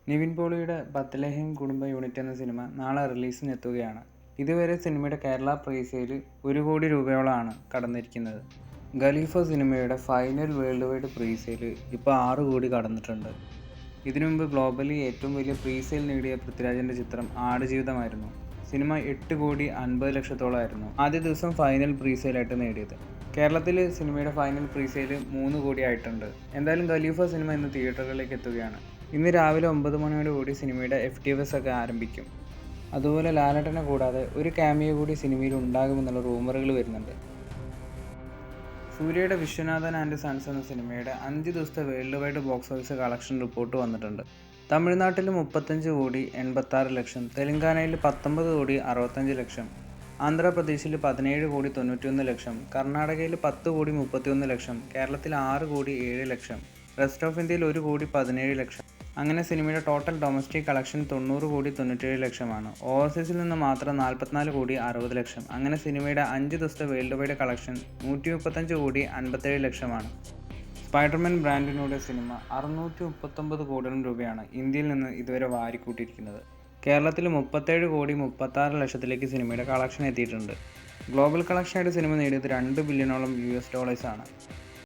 നിവിൻ പോളിയുടെ ബത്ലഹേം കുടുംബ യൂണിറ്റ് എന്ന സിനിമ നാളെ റിലീസിനെത്തുകയാണ്. ഇതുവരെ സിനിമയുടെ കേരള പ്രീ-സെയിൽ 1 കോടി രൂപയോളമാണ് കടന്നിരിക്കുന്നത്. ഖലീഫ സിനിമയുടെ ഫൈനൽ വേൾഡ് വൈഡ് പ്രീ-സെയിൽ ഇപ്പോൾ 6 കോടി കടന്നിട്ടുണ്ട്. ഇതിനു മുമ്പ് ഗ്ലോബലി ഏറ്റവും വലിയ പ്രീ-സെയിൽ നേടിയ പൃഥ്വിരാജിൻ്റെ ചിത്രം ആടുജീവിതമായിരുന്നു. സിനിമ 8 കോടി 50 ലക്ഷത്തോളമായിരുന്നു ആദ്യ ദിവസം ഫൈനൽ പ്രീ-സെയിലായിട്ട് നേടിയത്. കേരളത്തിൽ സിനിമയുടെ ഫൈനൽ പ്രീ-സെയിൽ 3 കോടി ആയിട്ടുണ്ട്. എന്തായാലും ഖലീഫ സിനിമ ഇന്ന് തിയേറ്ററുകളിലേക്ക് എത്തുകയാണ്. ഇന്ന് രാവിലെ 9 മണിയോടുകൂടി സിനിമയുടെ FTFS ഒക്കെ ആരംഭിക്കും. അതുപോലെ ലാലേട്ടനെ കൂടാതെ ഒരു ക്യാമിയോ കൂടി സിനിമയിൽ ഉണ്ടാകുമെന്നുള്ള റൂമറുകൾ വരുന്നുണ്ട്. സൂര്യയുടെ വിശ്വനാഥൻ ആൻഡ് സൺസ് എന്ന സിനിമയുടെ 5 ദിവസത്തെ world wide box office collection report വന്നിട്ടുണ്ട്. തമിഴ്നാട്ടിൽ 35 കോടി 86 ലക്ഷം, തെലങ്കാനയിൽ 19 കോടി 65 ലക്ഷം, ആന്ധ്രാപ്രദേശിൽ 17 കോടി 91 ലക്ഷം, കർണാടകയിൽ 10 കോടി 31 ലക്ഷം, കേരളത്തിൽ 6 കോടി 7 ലക്ഷം, റെസ്റ്റ് ഓഫ് ഇന്ത്യയിൽ 1 കോടി 17 ലക്ഷം. അങ്ങനെ സിനിമയുടെ ടോട്ടൽ ഡൊമസ്റ്റിക് കളക്ഷൻ 90 കോടി 97 ലക്ഷമാണ്. ഓവർസീസിൽ നിന്ന് മാത്രം 44 കോടി 60 ലക്ഷം. അങ്ങനെ സിനിമയുടെ 5 ദിവസത്തെ വേൾഡ് വൈഡ് കളക്ഷൻ 135 കോടി 57 ലക്ഷമാണ്. സ്പൈഡർമാൻ ബ്രാൻഡിനൂടെ സിനിമ 639 കോടിയോളം രൂപയാണ് ഇന്ത്യയിൽ നിന്ന് ഇതുവരെ വാരിക്കൂട്ടിയിരിക്കുന്നത്. കേരളത്തിൽ 37 കോടി 36 ലക്ഷത്തിലേക്ക് സിനിമയുടെ കളക്ഷൻ എത്തിയിട്ടുണ്ട്. ഗ്ലോബൽ കളക്ഷനായിട്ട് സിനിമ നേടിയത് $2 ബില്യണോളം ആണ്.